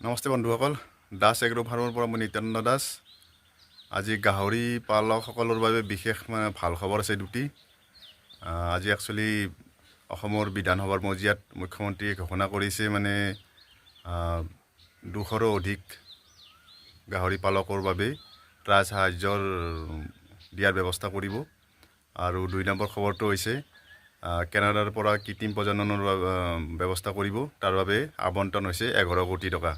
নমস্তে বন্ধুসকল, দাস এগ্ৰ ফাৰ্মৰ পৰা মই নিত্যানন্দ দাস। আজি গাহৰি পালকসকলৰ বাবে বিশেষ ভাল খবৰ আছে দুটি। আজি একচুৱেলি অসমৰ বিধানসভাৰ মজিয়াত মুখ্যমন্ত্ৰীয়ে ঘোষণা কৰিছে 200ৰো অধিক গাহৰি পালকৰ বাবে ৰাজ সাহায্যৰ দিয়াৰ ব্যৱস্থা কৰিব। আৰু 2 নম্বৰ খবৰটো হৈছে কেনাডাৰ পৰা কৃত্ৰিম প্ৰজননৰ ব্যৱস্থা কৰিব। তাৰ বাবে আবণ্টন হৈছে 11 কোটি টকা।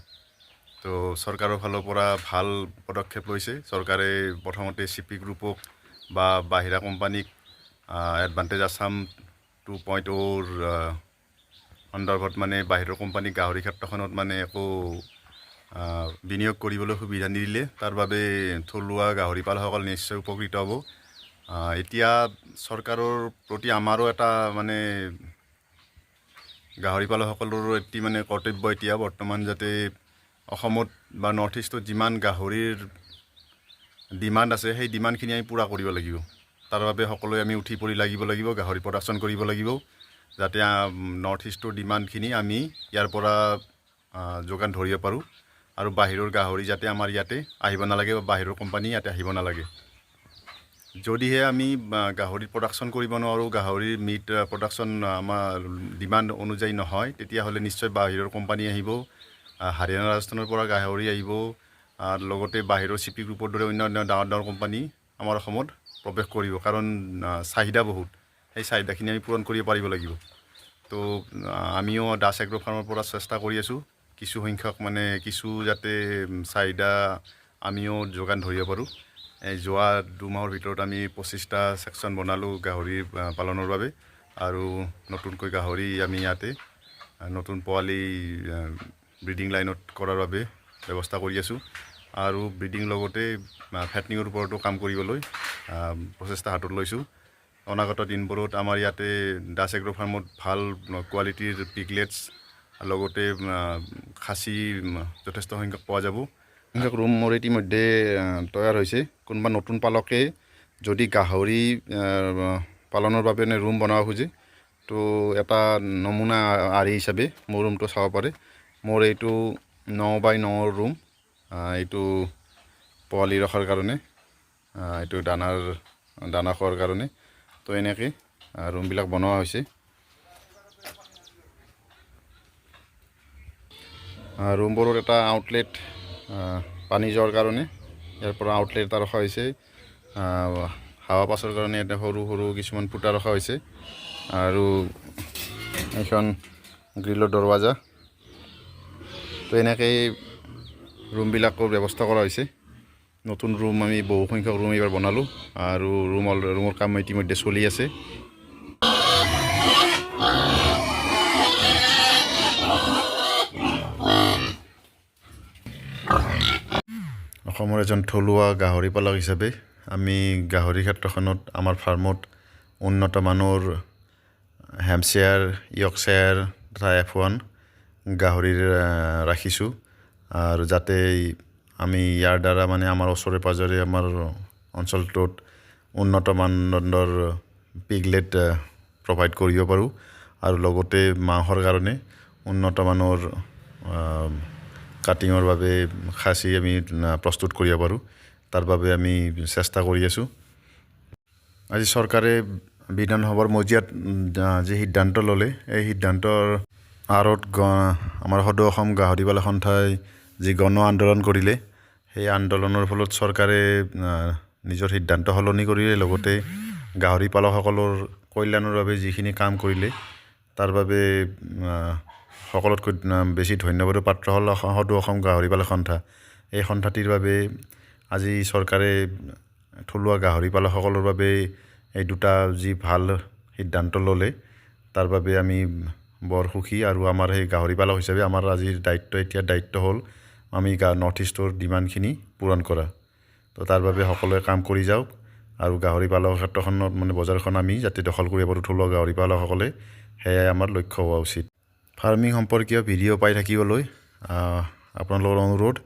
তো চৰকাৰৰ ফালৰ পৰা ভাল পদক্ষেপ লৈছে চৰকাৰে। প্ৰথমতে চিপি গ্ৰুপক বা বাহিৰা কোম্পানীক এডভান্টেজ আছাম 2.0ৰ সন্দৰ্ভত বাহিৰৰ কোম্পানীক গাহৰি ক্ষেত্ৰখনত একো বিনিয়োগ কৰিবলৈ সুবিধা নিদিলে। তাৰ বাবে থলুৱা গাহৰি পালকসকল নিশ্চয় উপকৃত হ'ব। এতিয়া চৰকাৰৰ প্ৰতি আমাৰো এটা গাহৰি পালকসকলৰো এটি কৰ্তব্য এতিয়া বৰ্তমান, যাতে অসমত বা নৰ্থ ইষ্টত যিমান গাহৰিৰ ডিমাণ্ড আছে সেই ডিমাণ্ডখিনি আমি পূৰা কৰিব লাগিব। তাৰ বাবে সকলোৱে আমি উঠি পৰি লাগিব গাহৰি প্ৰডাকশ্যন কৰিব লাগিব, যাতে নৰ্থ ইষ্টৰ ডিমাণ্ডখিনি আমি ইয়াৰ পৰা যোগান ধৰিব পাৰোঁ। আৰু বাহিৰৰ গাহৰি যাতে আমাৰ ইয়াতে আহিব নালাগে বা বাহিৰৰ কোম্পানী ইয়াতে আহিব নালাগে। যদিহে আমি গাহৰি প্ৰডাকশ্যন কৰিব নোৱাৰোঁ, গাহৰিৰ মিট প্ৰডাকশ্যন আমাৰ ডিমাণ্ড অনুযায়ী নহয়, তেতিয়াহ'লে নিশ্চয় বাহিৰৰ কোম্পানী আহিব। হাৰিয়ানা ৰাজস্থানৰ পৰা গাহৰি আহিব, আৰু লগতে বাহিৰৰ চিপি গ্ৰুপৰ দৰে অন্য ডাঙৰ কোম্পানী আমাৰ অসমত প্ৰৱেশ কৰিব। কাৰণ চাহিদা বহুত, সেই চাহিদাখিনি আমি পূৰণ কৰিব পাৰিব লাগিব। তো আমিও দাস এগ্ৰ ফাৰ্মৰ পৰা চেষ্টা কৰি আছোঁ কিছু সংখ্যক কিছু যাতে চাহিদা আমিও যোগান ধৰিব পাৰোঁ। যোৱা 2 মাহৰ ভিতৰত আমি 25টা ছেকশ্যন বনালোঁ গাহৰি পালনৰ বাবে। আৰু নতুনকৈ গাহৰি আমি ইয়াতে নতুন পোৱালি ব্ৰিডিং লাইনত কৰাৰ বাবে ব্যৱস্থা কৰি আছোঁ। আৰু ব্ৰিডিং লগতে ফেটনিঙৰ ওপৰতো কাম কৰিবলৈ প্ৰচেষ্টা হাতত লৈছোঁ। অনাগত দিনবোৰত আমাৰ ইয়াতে দাস এগ্ৰ ফাৰ্মত ভাল কোৱালিটিৰ পিগলেটছ লগতে খাচী যথেষ্ট সংখ্যক পোৱা যাব। সংখ্যক ৰুম মোৰ ইতিমধ্যে তৈয়াৰ হৈছে। কোনোবা নতুন পালকে যদি গাহৰি পালনৰ বাবে ৰুম বনাব খোজে, তো এটা নমুনা আৰ্হি হিচাপে মোৰ ৰুমটো চাব পাৰে। মোৰ এইটো 9x9 ৰুম, এইটো পোৱালি ৰখাৰ কাৰণে, এইটো দানা খোৱাৰ কাৰণে। তো এনেকৈ ৰুমবিলাক বনোৱা হৈছে। ৰুমবোৰৰ এটা আউটলেট পানী যোৱাৰ কাৰণে ইয়াৰ পৰা আউটলেট এটা ৰখা হৈছে। হাৱা পাছৰ কাৰণে ইয়াতে সৰু সৰু কিছুমান ফুটা ৰখা হৈছে। আৰু এইখন গ্ৰিলৰ দৰৱাজা। তো এনেকৈ ৰুমবিলাকৰ ব্যৱস্থা কৰা হৈছে। নতুন ৰুম আমি বহু সংখ্যক ৰুম এইবাৰ বনালোঁ, আৰু ৰুমৰ কাম ইতিমধ্যে চলি আছে। অসমৰ এজন থলুৱা গাহৰি পালক হিচাপে আমি গাহৰি ক্ষেত্ৰখনত আমাৰ ফাৰ্মত উন্নত মানৰ হেম্পশ্বেয়াৰ, ইয়ৰ্কশ্বেয়াৰ তথা F1 গাহৰিৰ ৰাখিছোঁ। আৰু যাতে আমি ইয়াৰ দ্বাৰা আমাৰ ওচৰে পাঁজৰে আমাৰ অঞ্চলটোত উন্নত মানদণ্ডৰ পিগলেট প্ৰভাইড কৰিব পাৰোঁ। আৰু লগতে মাংসৰ কাৰণে উন্নত মানৰ কাটিঙৰ বাবে খাচী আমি প্ৰস্তুত কৰিব পাৰোঁ। তাৰ বাবে আমি চেষ্টা কৰি আছোঁ। আজি চৰকাৰে বিধানসভাৰ মজিয়াত যি সিদ্ধান্ত ল'লে, এই সিদ্ধান্তৰ আঁৰত আমাৰ সদৌ অসম গাহৰি পালক সন্থাই যি গণ আন্দোলন কৰিলে, সেই আন্দোলনৰ ফলত চৰকাৰে নিজৰ সিদ্ধান্ত সলনি কৰিলে। লগতে গাহৰি পালকসকলৰ কল্যাণৰ বাবে যিখিনি কাম কৰিলে, তাৰ বাবে সকলোতকৈ বেছি ধন্যবাদৰ পাত্ৰ হ'ল সদৌ অসম গাহৰি পালক সন্থা। এই সন্থাটিৰ বাবে আজি চৰকাৰে থলুৱা গাহৰি পালকসকলৰ বাবে এই দুটা যি ভাল সিদ্ধান্ত ল'লে, তাৰ বাবে আমি বৰ সুখী। আৰু আমাৰ সেই গাহৰি পালক হিচাপে আমাৰ আজিৰ দায়িত্ব হ'ল আমি নৰ্থ ইষ্টৰ ডিমাণ্ডখিনি পূৰণ কৰা। তো তাৰ বাবে সকলোৱে কাম কৰি যাওক। আৰু গাহৰি পালক ক্ষেত্ৰখনত বজাৰখন আমি যাতে দখল কৰিব পাৰোঁ থলুৱা গাহৰি পালকসকলে, সেয়াই আমাৰ লক্ষ্য হোৱা উচিত। ফাৰ্মিং সম্পৰ্কীয় ভিডিঅ' পাই থাকিবলৈ আপোনালোকৰ অনুৰোধ,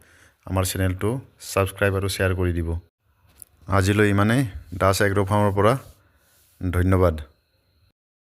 আমাৰ চেনেলটো ছাবস্ক্ৰাইব আৰু শ্বেয়াৰ কৰি দিব। আজিলৈ ইমানেই। দাস এগ্ৰ ফাৰ্মৰ পৰা ধন্যবাদ।